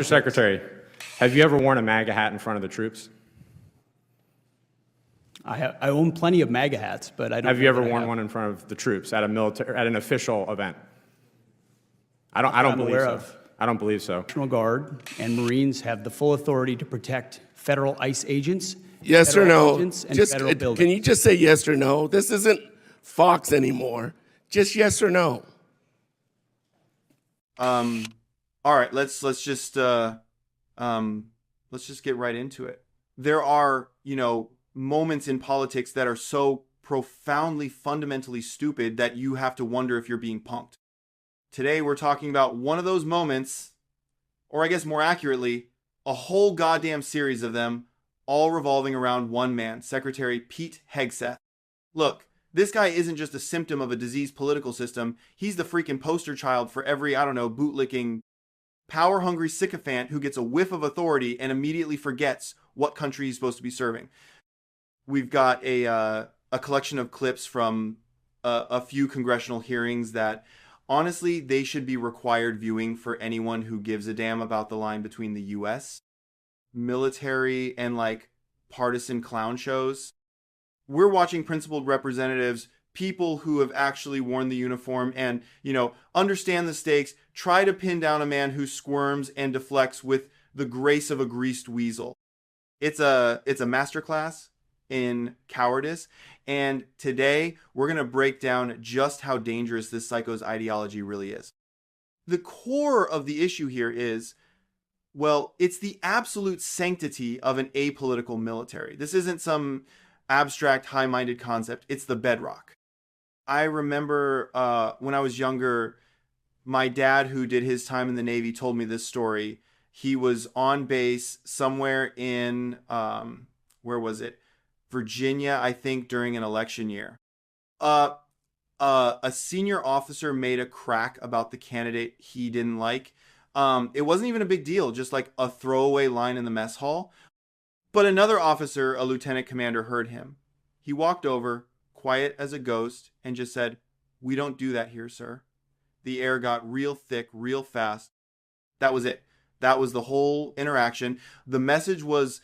Mr. Secretary, have you ever worn a MAGA hat in front of the troops? I own plenty of MAGA hats, but I don't. Have you ever worn one in front of the troops at an official event? I don't believe so. I don't believe so. National Guard and Marines have the full authority to protect federal ICE agents. Yes or no? Federal buildings. Can you just say yes or no? This isn't Fox anymore. Just yes or no. All right, let's just get right into it. There are, moments in politics that are so profoundly, fundamentally stupid that you have to wonder if you're being punked. Today, we're talking about one of those moments, or I guess more accurately, a whole goddamn series of them, all revolving around one man, Secretary Pete Hegseth. Look, this guy isn't just a symptom of a diseased political system. He's the freaking poster child for every, bootlicking, power-hungry sycophant who gets a whiff of authority and immediately forgets what country he's supposed to be serving. We've got a collection of clips from a few congressional hearings that, honestly, they should be required viewing for anyone who gives a damn about the line between the U.S., military, and, partisan clown shows. We're watching principled representatives, people who have actually worn the uniform and, understand the stakes, try to pin down a man who squirms and deflects with the grace of a greased weasel. It's a masterclass in cowardice, and today we're going to break down just how dangerous this psycho's ideology really is. The core of the issue here is, well, it's the absolute sanctity of an apolitical military. This isn't some abstract, high-minded concept. It's the bedrock. I remember when I was younger, my dad, who did his time in the Navy, told me this story. He was on base somewhere in, where was it? Virginia, I think, during an election year. A senior officer made a crack about the candidate he didn't like. It wasn't even a big deal, just like a throwaway line in the mess hall. But another officer, a lieutenant commander, heard him. He walked over, quiet as a ghost, and just said, "We don't do that here, sir." The air got real thick, real fast. That was it. That was the whole interaction. The message was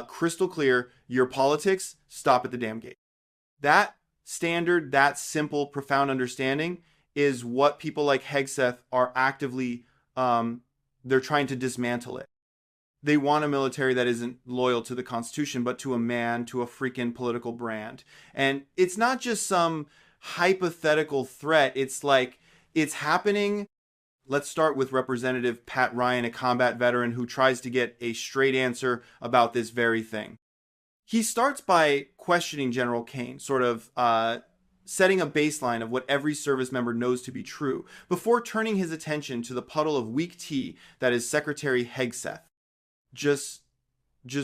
crystal clear. Your politics, stop at the damn gate. That standard, that simple, profound understanding is what people like Hegseth are actively, they're trying to dismantle it. They want a military that isn't loyal to the Constitution, but to a man, to a freaking political brand. And it's not just some hypothetical threat. It's like, it's happening. Let's start with Representative Pat Ryan, a combat veteran who tries to get a straight answer about this very thing. He starts by questioning General Kane, sort of setting a baseline of what every service member knows to be true, before turning his attention to the puddle of weak tea that is Secretary Hegseth. Just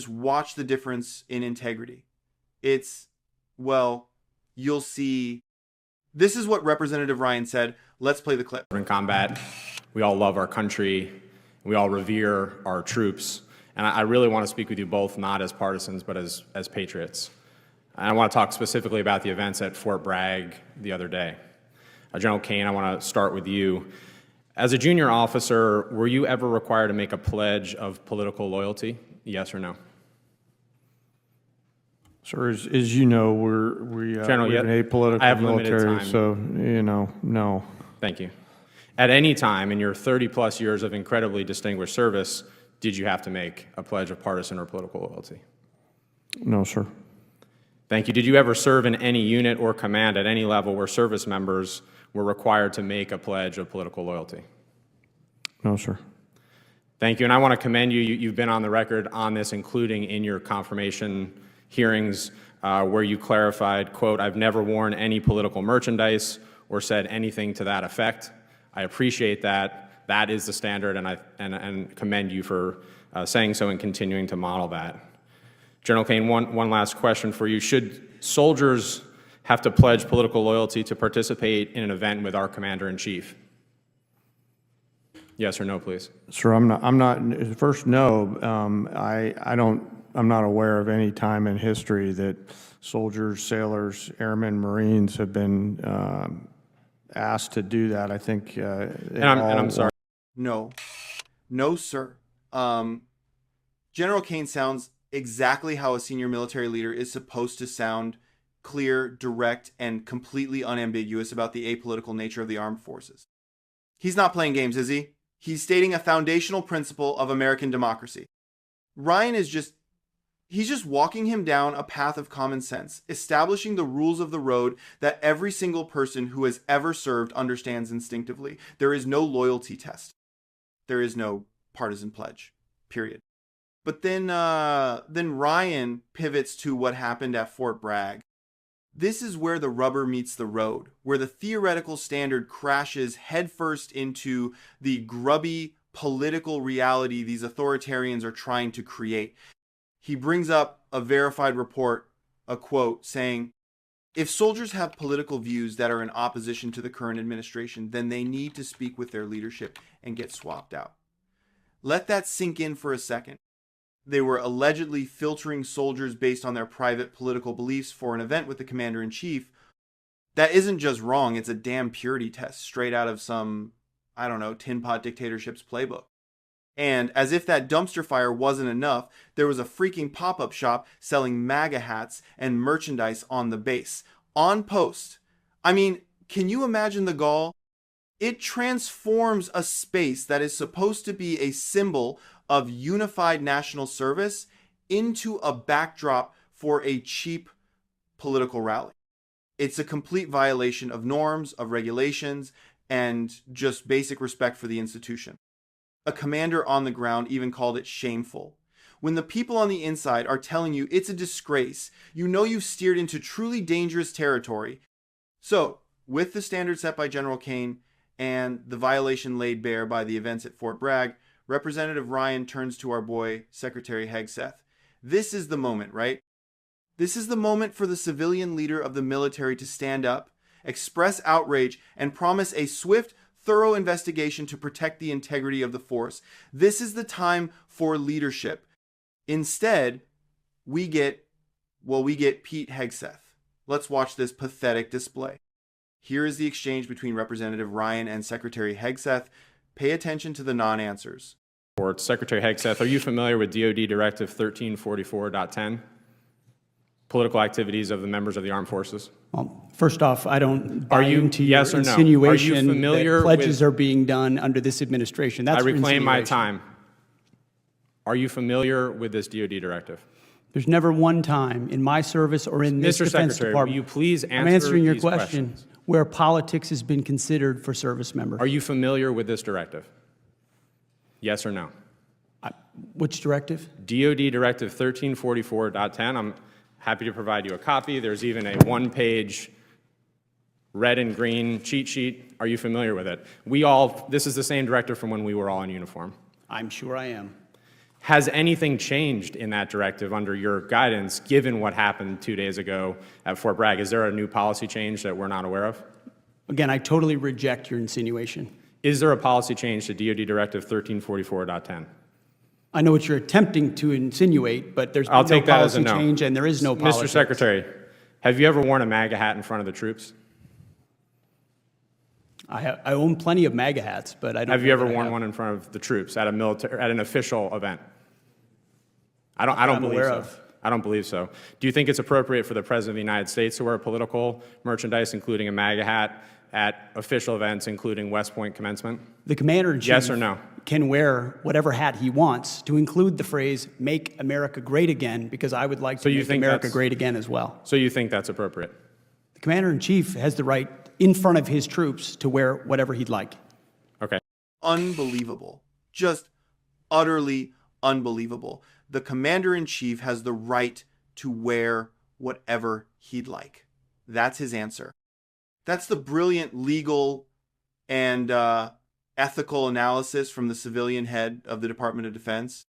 watch the difference in integrity. It's, well, you'll see. This is what Representative Ryan said. Let's play the clip. In combat, we all love our country. We all revere our troops. And I really want to speak with you both, not as partisans, but as patriots. And I want to talk specifically about the events at Fort Bragg the other day. General Kane, I want to start with you. As a junior officer, were you ever required to make a pledge of political loyalty? Yes or no? Sir, as you know, we're an apolitical military, so, no. Thank you. At any time in your 30-plus years of incredibly distinguished service, did you have to make a pledge of partisan or political loyalty? No, sir. Thank you. Did you ever serve in any unit or command at any level where service members were required to make a pledge of political loyalty? No, sir. Thank you. And I want to commend you. You've been on the record on this, including in your confirmation hearings where you clarified, quote, "I've never worn any political merchandise or said anything to that effect." I appreciate that. That is the standard, and I commend you for saying so and continuing to model that. General Kane, one last question for you. Should soldiers have to pledge political loyalty to participate in an event with our commander-in-chief? Yes or no, please. Sir, I'm not. First, no. I'm not aware of any time in history that soldiers, sailors, airmen, Marines have been asked to do that. I think. And I'm sorry. No, sir. General Kane sounds exactly how a senior military leader is supposed to sound: clear, direct, and completely unambiguous about the apolitical nature of the armed forces. He's not playing games, is he? He's stating a foundational principle of American democracy. Ryan is he's just walking him down a path of common sense, establishing the rules of the road that every single person who has ever served understands instinctively. There is no loyalty test. There is no partisan pledge, period. But then Ryan pivots to what happened at Fort Bragg. This is where the rubber meets the road, where the theoretical standard crashes headfirst into the grubby political reality these authoritarians are trying to create. He brings up a verified report, a quote, saying, "If soldiers have political views that are in opposition to the current administration, then they need to speak with their leadership and get swapped out." Let that sink in for a second. They were allegedly filtering soldiers based on their private political beliefs for an event with the commander-in-chief. That isn't just wrong, it's a damn purity test straight out of some, I don't know, Tin Pot Dictatorship's playbook. And as if that dumpster fire wasn't enough, there was a freaking pop-up shop selling MAGA hats and merchandise on the base, on post. I mean, can you imagine the gall? It transforms a space that is supposed to be a symbol of unified national service into a backdrop for a cheap political rally. It's a complete violation of norms, of regulations, and just basic respect for the institution. A commander on the ground even called it shameful. When the people on the inside are telling you it's a disgrace, you know you've steered into truly dangerous territory. So, with the standard set by General Kane and the violation laid bare by the events at Fort Bragg, Representative Ryan turns to our boy, Secretary Hegseth. This is the moment, right? This is the moment for the civilian leader of the military to stand up, express outrage, and promise a swift, thorough investigation to protect the integrity of the force. This is the time for leadership. Instead, we get Pete Hegseth. Let's watch this pathetic display. Here is the exchange between Representative Ryan and Secretary Hegseth. Pay attention to the non-answers. Secretary Hegseth, are you familiar with DoD Directive 1344.10? Political activities of the members of the armed forces? Well, first off, I don't buy into your yes or no? insinuation Are you familiar that pledges with- are being done under this administration. That's I reclaim my insinuation. time. Are you familiar with this DoD directive? There's never one time in my service or in this Mr. Defense Secretary, Department. will you please I'm answer answering your these question questions? where politics has been considered for service members. Are you familiar with this directive? Yes or no? Which directive? DoD Directive 1344.10. I'm happy to provide you a copy. There's even a one-page red and green cheat sheet. Are you familiar with it? This is the same directive from when we were all in uniform. I'm sure I am. Has anything changed in that directive under your guidance, given what happened 2 days ago at Fort Bragg? Is there a new policy change that we're not aware of? Again, I totally reject your insinuation. Is there a policy change to DoD Directive 1344.10? I know what you're attempting to insinuate, but there's I'll been no take that as a policy no. change and there is no policy. Mr. Secretary, have you ever worn a MAGA hat in front of the troops? I own plenty of MAGA hats, but I don't. Have you know ever that I worn have. one in front of the troops at an official event? I don't I'm believe aware so. of. I don't believe so. Do you think it's appropriate for the President of the United States to wear political merchandise, including a MAGA hat, at official events, including West Point commencement? The commander-in-chief Yes or no? can wear whatever hat he wants to include the phrase, "Make America Great Again," because I would like to you make think America that's- great again as well. So you think that's appropriate? The commander-in-chief has the right in front of his troops to wear whatever he'd like. Okay. Unbelievable. Just utterly unbelievable. The commander-in-chief has the right to wear whatever he'd like. That's his answer. That's the brilliant legal and ethical analysis from the civilian head of the Department of Defense.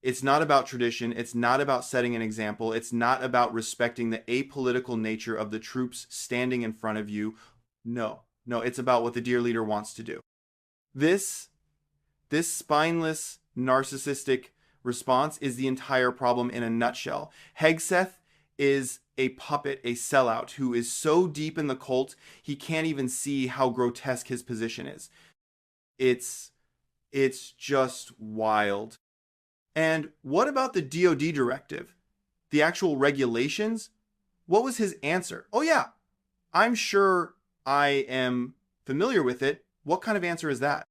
It's not about tradition. It's not about setting an example. It's not about respecting the apolitical nature of the troops standing in front of you. No, it's about what the dear leader wants to do. This spineless, narcissistic response is the entire problem in a nutshell. Hegseth is a puppet, a sellout, who is so deep in the cult, he can't even see how grotesque his position is. It's just wild. And what about the DoD directive? The actual regulations? What was his answer? Oh yeah, I'm sure I am familiar with it. What kind of answer is that?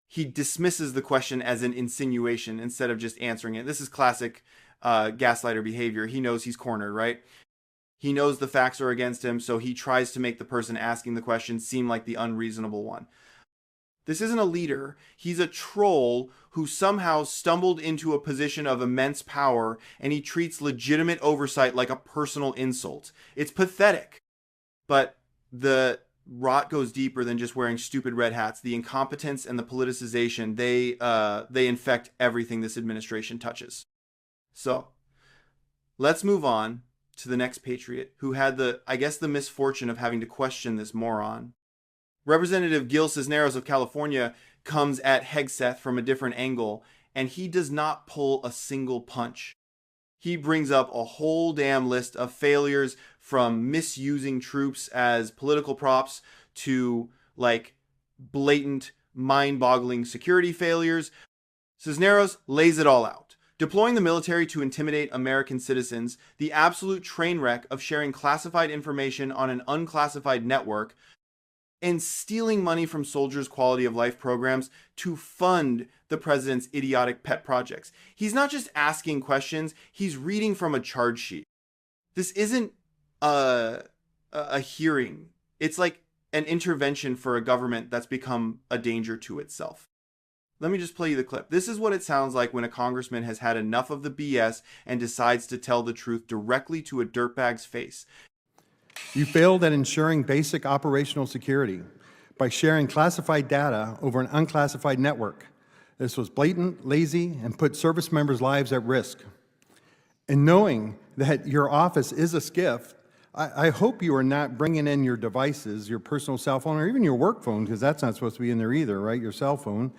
He dismisses the question as an insinuation instead of just answering it. This is classic gaslighter behavior. He knows he's cornered, right? He knows the facts are against him, so he tries to make the person asking the question seem like the unreasonable one. This isn't a leader. He's a troll who somehow stumbled into a position of immense power, and he treats legitimate oversight like a personal insult. It's pathetic. But the rot goes deeper than just wearing stupid red hats. The incompetence and the politicization, they infect everything this administration touches. So, let's move on to the next patriot who had the misfortune of having to question this moron. Representative Gil Cisneros of California comes at Hegseth from a different angle, and he does not pull a single punch. He brings up a whole damn list of failures, from misusing troops as political props to like blatant, mind-boggling security failures. Cisneros lays it all out. Deploying the military to intimidate American citizens, the absolute train wreck of sharing classified information on an unclassified network, and stealing money from soldiers' quality of life programs to fund the president's idiotic pet projects. He's not just asking questions, he's reading from a charge sheet. This isn't a hearing. It's like an intervention for a government that's become a danger to itself. Let me just play you the clip. This is what it sounds like when a congressman has had enough of the BS and decides to tell the truth directly to a dirtbag's face. You failed at ensuring basic operational security by sharing classified data over an unclassified network. This was blatant, lazy, and put service members' lives at risk. And knowing that your office is a SCIF, I hope you are not bringing in your devices, your personal cell phone, or even your work phone, because that's not supposed to be in there either, right, your cell phone,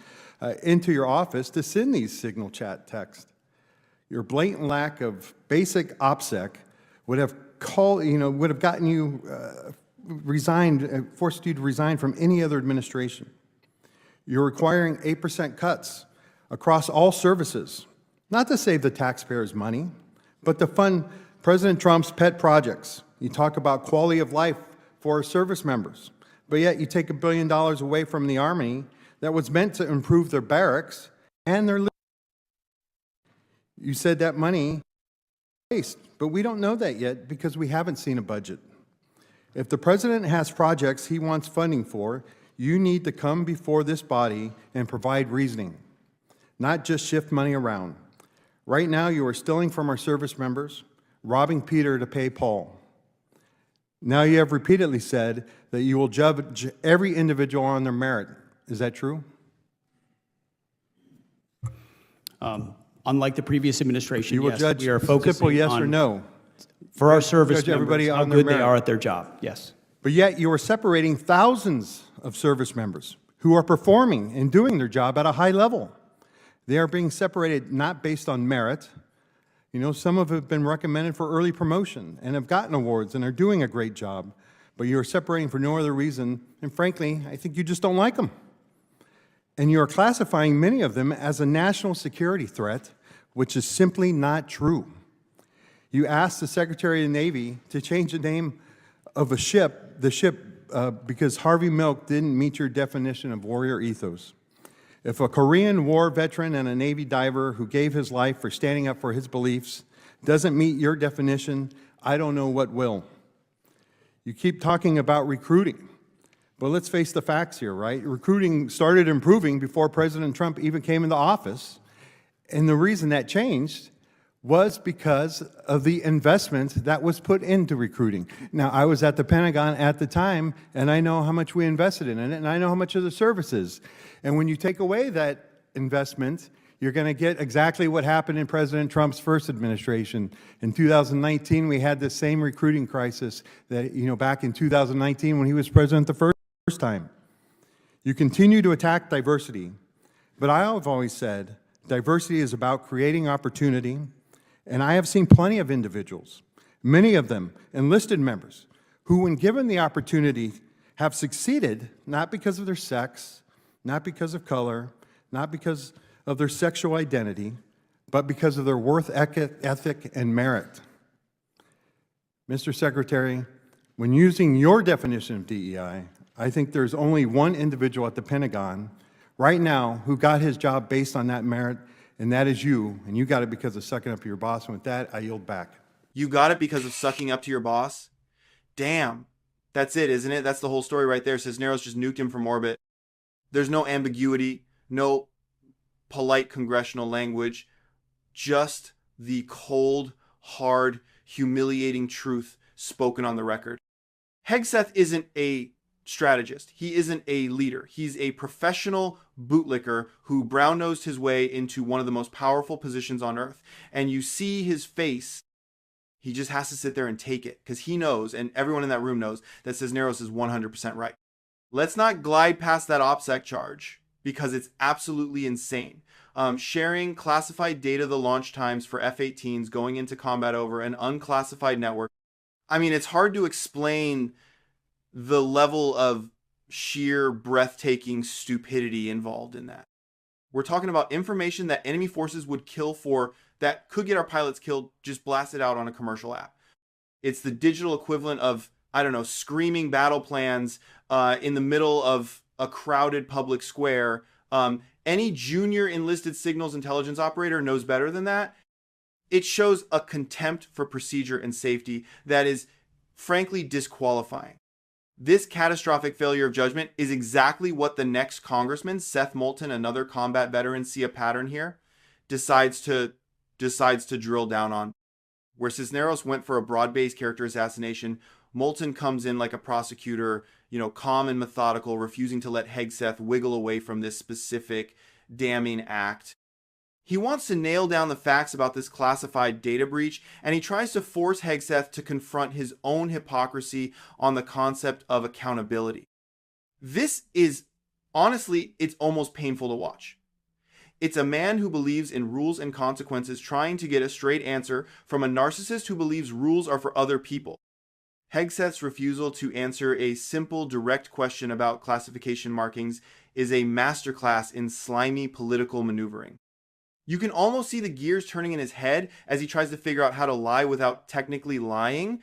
into your office to send these signal chat texts. Your blatant lack of basic OPSEC would have gotten you resigned, forced you to resign from any other administration. You're requiring 8% cuts across all services, not to save the taxpayers money, but to fund President Trump's pet projects. You talk about quality of life for service members, but yet you take $1 billion away from the Army that was meant to improve their barracks and their. You said that money waste, but we don't know that yet because we haven't seen a budget. If the president has projects he wants funding for, you need to come before this body and provide reasoning, not just shift money around. Right now, you are stealing from our service members, robbing Peter to pay Paul. Now you have repeatedly said that you will judge every individual on their merit. Is that true? Unlike the previous administration, You will yes, judge we are focusing simple yes on, or no. for our service Judge members, everybody how on their good they merit. are at their job, yes. But yet you are separating thousands of service members who are performing and doing their job at a high level. They are being separated not based on merit. You know, some of them have been recommended for early promotion and have gotten awards and are doing a great job, but you are separating for no other reason, and frankly, I think you just don't like them. And you are classifying many of them as a national security threat, which is simply not true. You asked the Secretary of the Navy to change the name of the ship, because Harvey Milk didn't meet your definition of warrior ethos. If a Korean War veteran and a Navy diver who gave his life for standing up for his beliefs doesn't meet your definition, I don't know what will. You keep talking about recruiting, but let's face the facts here, right? Recruiting started improving before President Trump even came into office, and the reason that changed was because of the investment that was put into recruiting. Now, I was at the Pentagon at the time, and I know how much we invested in it, and I know how much of the services. And when you take away that investment, you're going to get exactly what happened in President Trump's first administration. In 2019, we had the same recruiting crisis that, back in 2019 when he was president the first time. You continue to attack diversity, but I have always said diversity is about creating opportunity. And I have seen plenty of individuals, many of them enlisted members, who when given the opportunity have succeeded, not because of their sex, not because of color, not because of their sexual identity, but because of their worth ethic and merit. Mr. Secretary, when using your definition of DEI, I think there's only one individual at the Pentagon right now who got his job based on that merit, and that is you. And you got it because of sucking up to your boss. And with that, I yield back. You got it because of sucking up to your boss? Damn. That's it, isn't it? That's the whole story right there. Cisneros just nuked him from orbit. There's no ambiguity, no polite congressional language, just the cold, hard, humiliating truth spoken on the record. Hegseth isn't a strategist. He isn't a leader. He's a professional bootlicker who brown-nosed his way into one of the most powerful positions on earth. And you see his face. He just has to sit there and take it because he knows, and everyone in that room knows, that Cisneros is 100% right. Let's not glide past that OPSEC charge because it's absolutely insane. Sharing classified data, the launch times for F-18s going into combat over an unclassified network. I mean, it's hard to explain the level of sheer breathtaking stupidity involved in that. We're talking about information that enemy forces would kill for, that could get our pilots killed, just blasted out on a commercial app. It's the digital equivalent of, I don't know, screaming battle plans in the middle of a crowded public square. Any junior enlisted signals intelligence operator knows better than that. It shows a contempt for procedure and safety that is frankly disqualifying. This catastrophic failure of judgment is exactly what the next congressman, Seth Moulton, another combat veteran, see a pattern here, decides to drill down on. Where Cisneros went for a broad-based character assassination, Moulton comes in like a prosecutor, calm and methodical, refusing to let Hegseth wiggle away from this specific damning act. He wants to nail down the facts about this classified data breach, and he tries to force Hegseth to confront his own hypocrisy on the concept of accountability. This is, honestly, it's almost painful to watch. It's a man who believes in rules and consequences trying to get a straight answer from a narcissist who believes rules are for other people. Hegseth's refusal to answer a simple, direct question about classification markings is a masterclass in slimy political maneuvering. You can almost see the gears turning in his head as he tries to figure out how to lie without technically lying.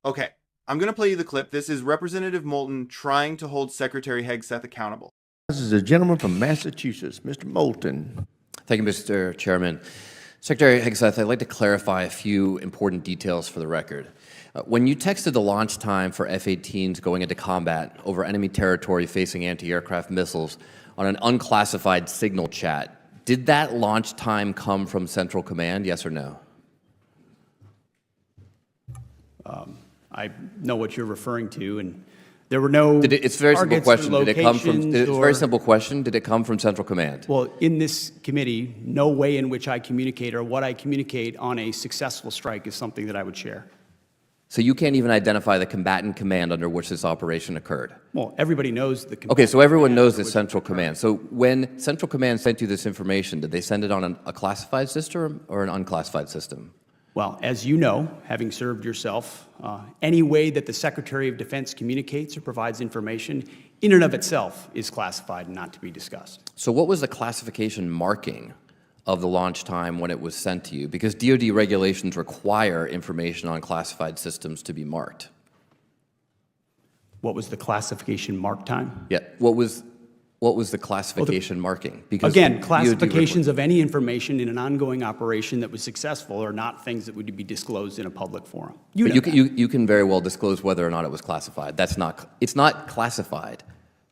Okay, I'm going to play you the clip. This is Representative Moulton trying to hold Secretary Hegseth accountable. This is a gentleman from Massachusetts, Mr. Moulton. Thank you, Mr. Chairman. Secretary Hegseth, I'd like to clarify a few important details for the record. When you texted the launch time for F-18s going into combat over enemy territory facing anti-aircraft missiles on an unclassified signal chat, did that launch time come from Central Command, yes or no? I know what you're referring to, and there were no It's a very simple targets or question. Did it come from? locations It's a or- very simple question. Did it come from Central Command? Well, in this committee, no way in which I communicate or what I communicate on a successful strike is something that I would share. So you can't even identify the combatant command under which this operation occurred? Well, everybody knows the Okay, so everyone command knows under this which- Central Command. So when Central Command sent you this information, did they send it on a classified system or an unclassified system? Well, as you know, having served yourself, any way that the Secretary of Defense communicates or provides information in and of itself is classified and not to be discussed. So what was the classification marking of the launch time when it was sent to you? Because DoD regulations require information on classified systems to be marked. What was the classification mark time? Yeah, what was the classification marking? Because Again, DoD classifications of any information in an ongoing operation that was successful are not things that would be disclosed in a public forum. You know that. You can very well disclose whether or not it was classified. It's not classified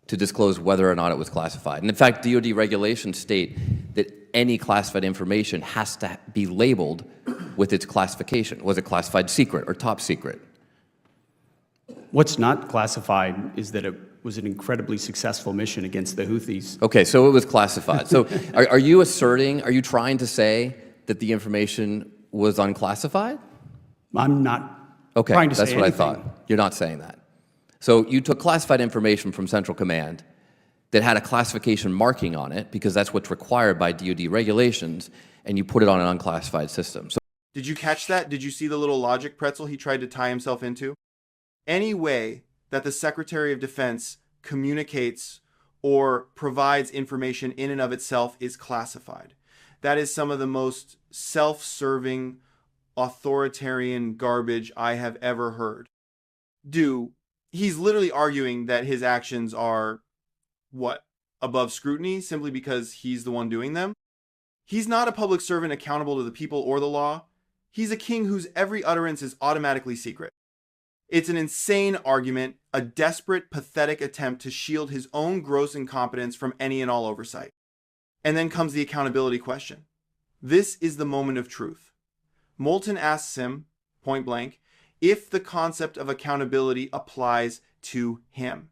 to disclose whether or not it was classified. And in fact, DoD regulations state that any classified information has to be labeled with its classification. Was it classified secret or top secret? What's not classified is that it was an incredibly successful mission against the Houthis. Okay, so it was classified. So are you trying to say that the information was unclassified? I'm not Okay, trying to that's say what anything. I thought. You're not saying that. So you took classified information from Central Command that had a classification marking on it, because that's what's required by DoD regulations, and you put it on an unclassified system. So Did you catch that? Did you see the little logic pretzel he tried to tie himself into? Any way that the Secretary of Defense communicates or provides information in and of itself is classified. That is some of the most self-serving, authoritarian garbage I have ever heard. He's literally arguing that his actions are, what, above scrutiny simply because he's the one doing them? He's not a public servant accountable to the people or the law. He's a king whose every utterance is automatically secret. It's an insane argument, a desperate, pathetic attempt to shield his own gross incompetence from any and all oversight. And then comes the accountability question. This is the moment of truth. Moulton asks him, point blank, if the concept of accountability applies to him.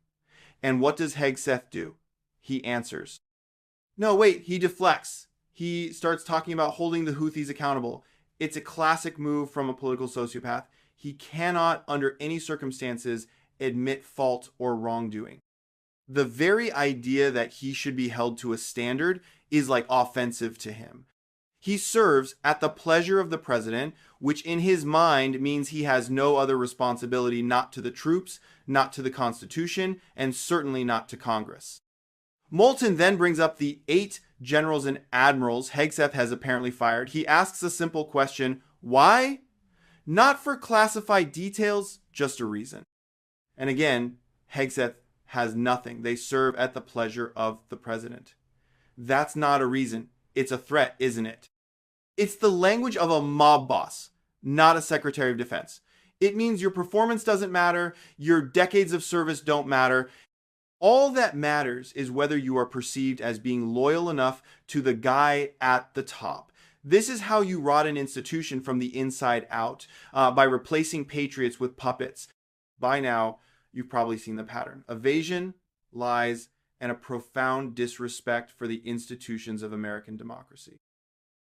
And what does Hegseth do? He answers. No, wait, he deflects. He starts talking about holding the Houthis accountable. It's a classic move from a political sociopath. He cannot, under any circumstances, admit fault or wrongdoing. The very idea that he should be held to a standard is like offensive to him. He serves at the pleasure of the president, which in his mind means he has no other responsibility, not to the troops, not to the Constitution, and certainly not to Congress. Moulton then brings up the 8 generals and admirals Hegseth has apparently fired. He asks a simple question, why? Not for classified details, just a reason. And again, Hegseth has nothing. They serve at the pleasure of the president. That's not a reason. It's a threat, isn't it? It's the language of a mob boss, not a Secretary of Defense. It means your performance doesn't matter, your decades of service don't matter. All that matters is whether you are perceived as being loyal enough to the guy at the top. This is how you rot an institution from the inside out, by replacing patriots with puppets. By now, you've probably seen the pattern. Evasion, lies, and a profound disrespect for the institutions of American democracy.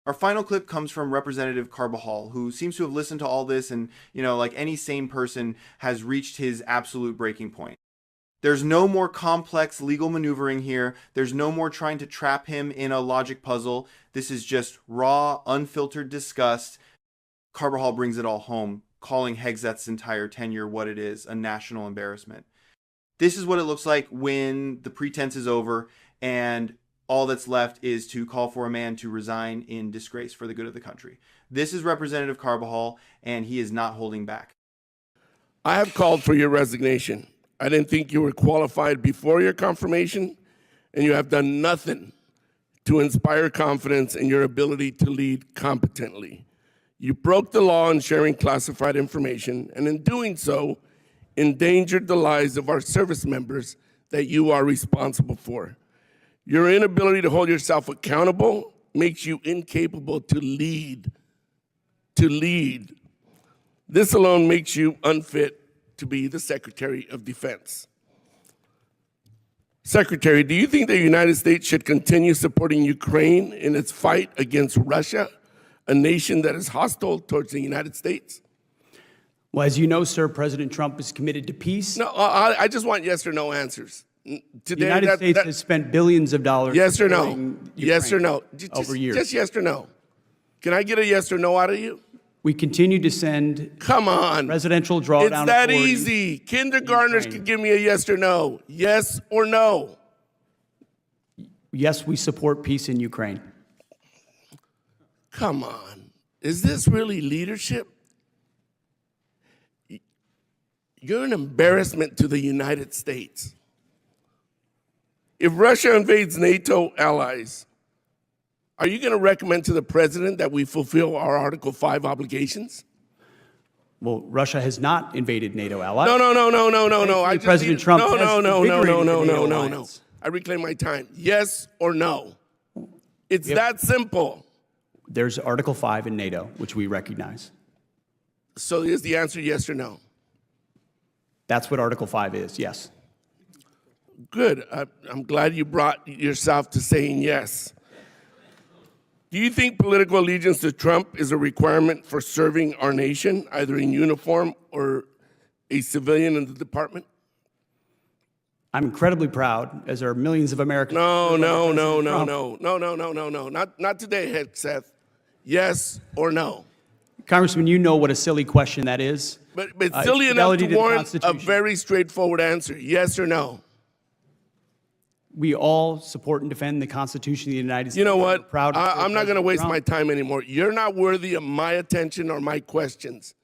Our final clip comes from Representative Carbajal, who seems to have listened to all this and, like any sane person, has reached his absolute breaking point. There's no more complex legal maneuvering here. There's no more trying to trap him in a logic puzzle. This is just raw, unfiltered disgust. Carbajal brings it all home, calling Hegseth's entire tenure what it is, a national embarrassment. This is what it looks like when the pretense is over and all that's left is to call for a man to resign in disgrace for the good of the country. This is Representative Carbajal, and he is not holding back. I have called for your resignation. I didn't think you were qualified before your confirmation, and you have done nothing to inspire confidence in your ability to lead competently. You broke the law in sharing classified information, and in doing so, endangered the lives of our service members that you are responsible for. Your inability to hold yourself accountable makes you incapable to lead. This alone makes you unfit to be the Secretary of Defense. Secretary, do you think the United States should continue supporting Ukraine in its fight against Russia, a nation that is hostile towards the United States? Well, as you know, sir, President Trump is committed to peace. No, I just want yes or no answers. The United States has spent billions of dollars. Yes or no? supporting Yes or Ukraine no? over years. Just yes or no. Can I get a yes or no out of you? We continue to send Come on. presidential drawdown It's that authority. easy. Kindergartners Ukraine. could give me a yes or no. Yes or no. Yes, we support peace in Ukraine. Come on. Is this really leadership? You're an embarrassment to the United States. If Russia invades NATO allies, are you going to recommend to the president that we fulfill our Article 5 obligations? Well, Russia has not invaded NATO allies. No. Thankfully, President Trump has invigorated the NATO No. alliance. I reclaim my time. Yes or no? It's that simple. There's Article 5 in NATO, which we recognize. So is the answer yes or no? That's what Article 5 is, yes. Good. I'm glad you brought yourself to saying yes. Do you think political allegiance to Trump is a requirement for serving our nation, either in uniform or a civilian in the department? I'm incredibly proud, as are millions of Americans. No. Not today, Hegseth. Yes or no? Congressman, you know what a silly question that is. But silly enough fidelity to to the warrant a Constitution. very straightforward answer. Yes or no? We all support and defend the Constitution of the United States. You know We're what? proud to I'm not going to President waste Trump. my time anymore. You're not worthy of my attention or my questions.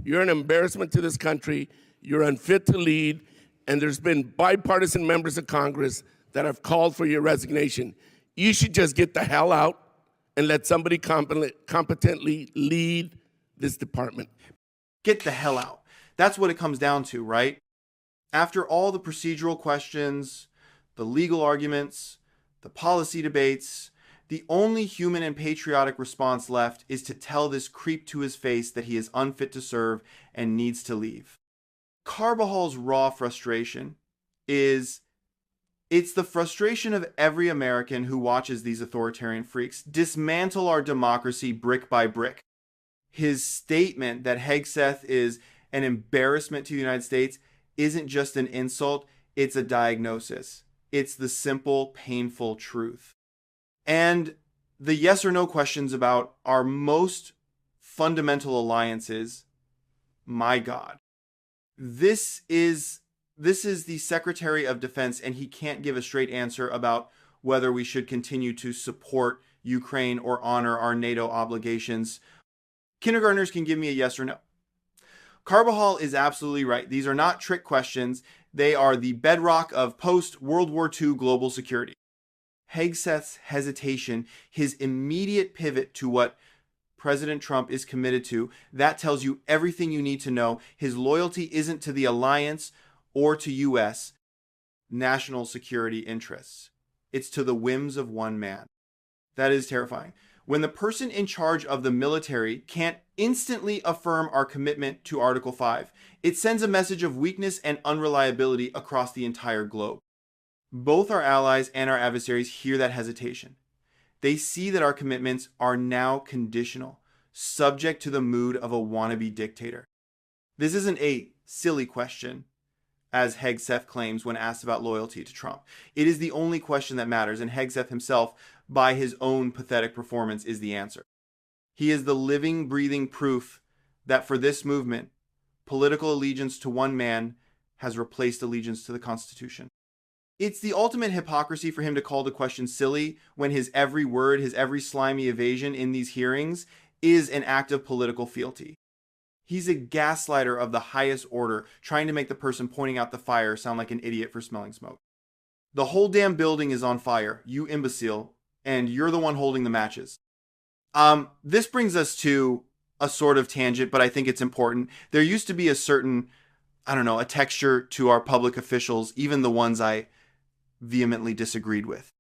You're an embarrassment to this country. You're unfit to lead. And there's been bipartisan members of Congress that have called for your resignation. You should just get the hell out and let somebody competently lead this department. Get the hell out. That's what it comes down to, right? After all the procedural questions, the legal arguments, the policy debates, the only human and patriotic response left is to tell this creep to his face that he is unfit to serve and needs to leave. Carbajal's raw frustration it's the frustration of every American who watches these authoritarian freaks dismantle our democracy brick by brick. His statement that Hegseth is an embarrassment to the United States isn't just an insult, it's a diagnosis. It's the simple, painful truth. And the yes or no questions about our most fundamental alliances, my God. This is the Secretary of Defense, and he can't give a straight answer about whether we should continue to support Ukraine or honor our NATO obligations. Kindergartners can give me a yes or no. Carbajal is absolutely right. These are not trick questions. They are the bedrock of post-World War II global security. Hegseth's hesitation, his immediate pivot to what President Trump is committed to, that tells you everything you need to know. His loyalty isn't to the alliance or to U.S. national security interests. It's to the whims of one man. That is terrifying. When the person in charge of the military can't instantly affirm our commitment to Article 5, it sends a message of weakness and unreliability across the entire globe. Both our allies and our adversaries hear that hesitation. They see that our commitments are now conditional, subject to the mood of a wannabe dictator. This isn't a silly question, as Hegseth claims when asked about loyalty to Trump. It is the only question that matters, and Hegseth himself, by his own pathetic performance, is the answer. He is the living, breathing proof that for this movement, political allegiance to one man has replaced allegiance to the Constitution. It's the ultimate hypocrisy for him to call the question silly when his every word, his every slimy evasion in these hearings is an act of political fealty. He's a gaslighter of the highest order, trying to make the person pointing out the fire sound like an idiot for smelling smoke. The whole damn building is on fire, you imbecile, and you're the one holding the matches. This brings us to a sort of tangent, but I think it's important. There used to be a certain, a texture to our public officials, even the ones I vehemently disagreed with.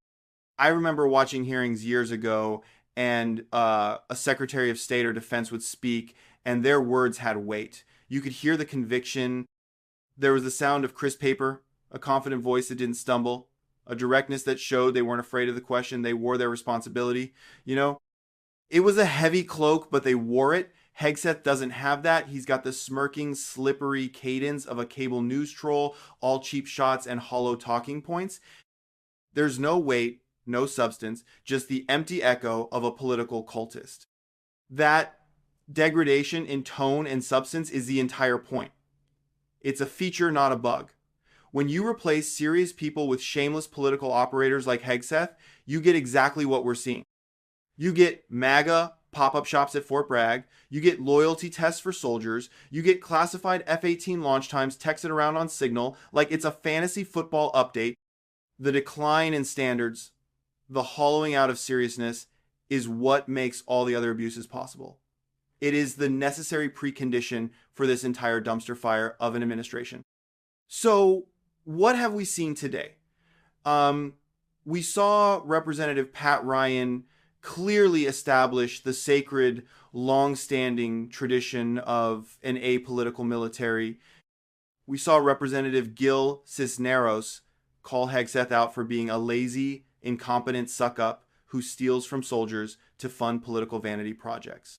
I remember watching hearings years ago, and a Secretary of State or Defense would speak, and their words had weight. You could hear the conviction. There was the sound of crisp paper, a confident voice that didn't stumble, a directness that showed they weren't afraid of the question. They wore their responsibility. It was a heavy cloak, but they wore it. Hegseth doesn't have that. He's got the smirking, slippery cadence of a cable news troll, all cheap shots and hollow talking points. There's no weight, no substance, just the empty echo of a political cultist. That degradation in tone and substance is the entire point. It's a feature, not a bug. When you replace serious people with shameless political operators like Hegseth, you get exactly what we're seeing. You get MAGA pop-up shops at Fort Bragg, you get loyalty tests for soldiers, you get classified F-18 launch times texted around on Signal like it's a fantasy football update. The decline in standards, the hollowing out of seriousness is what makes all the other abuses possible. It is the necessary precondition for this entire dumpster fire of an administration. So, what have we seen today? We saw Representative Pat Ryan clearly establish the sacred, long-standing tradition of an apolitical military. We saw Representative Gil Cisneros call Hegseth out for being a lazy, incompetent suck-up who steals from soldiers to fund political vanity projects.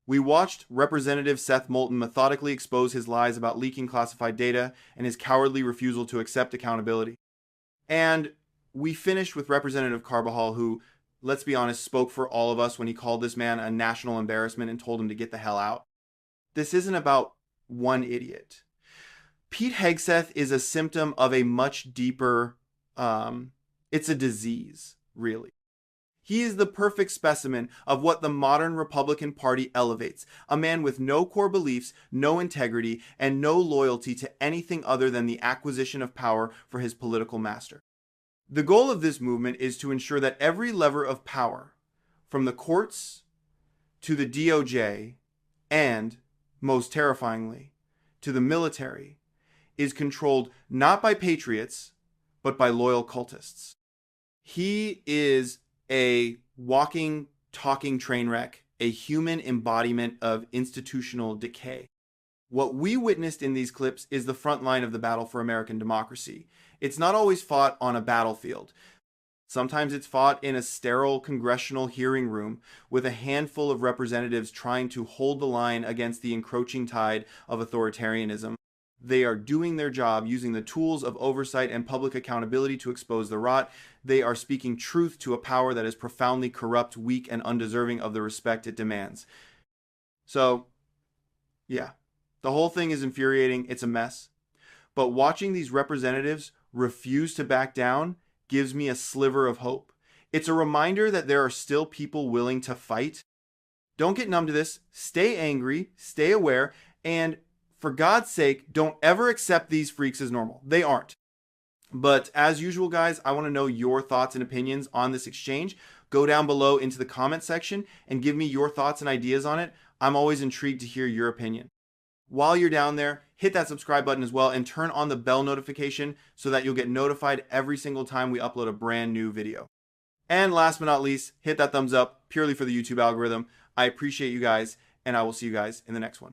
We watched Representative Seth Moulton methodically expose his lies about leaking classified data and his cowardly refusal to accept accountability. And we finished with Representative Carbajal, who, let's be honest, spoke for all of us when he called this man a national embarrassment and told him to get the hell out. This isn't about one idiot. Pete Hegseth is a symptom of a much deeper It's a disease, really. He is the perfect specimen of what the modern Republican Party elevates, a man with no core beliefs, no integrity, and no loyalty to anything other than the acquisition of power for his political master. The goal of this movement is to ensure that every lever of power, from the courts to the DOJ, and, most terrifyingly, to the military, is controlled not by patriots, but by loyal cultists. He is a walking, talking train wreck, a human embodiment of institutional decay. What we witnessed in these clips is the front line of the battle for American democracy. It's not always fought on a battlefield. Sometimes it's fought in a sterile congressional hearing room with a handful of representatives trying to hold the line against the encroaching tide of authoritarianism. They are doing their job using the tools of oversight and public accountability to expose the rot. They are speaking truth to a power that is profoundly corrupt, weak, and undeserving of the respect it demands. So, yeah, the whole thing is infuriating. It's a mess. But watching these representatives refuse to back down gives me a sliver of hope. It's a reminder that there are still people willing to fight. Don't get numb to this. Stay angry, stay aware, and for God's sake, don't ever accept these freaks as normal. They aren't. But as usual, guys, I want to know your thoughts and opinions on this exchange. Go down below into the comment section and give me your thoughts and ideas on it. I'm always intrigued to hear your opinion. While you're down there, hit that subscribe button as well and turn on the bell notification so that you'll get notified every single time we upload a brand new video. And last but not least, hit that thumbs up purely for the YouTube algorithm. I appreciate you guys, and I will see you guys in the next one.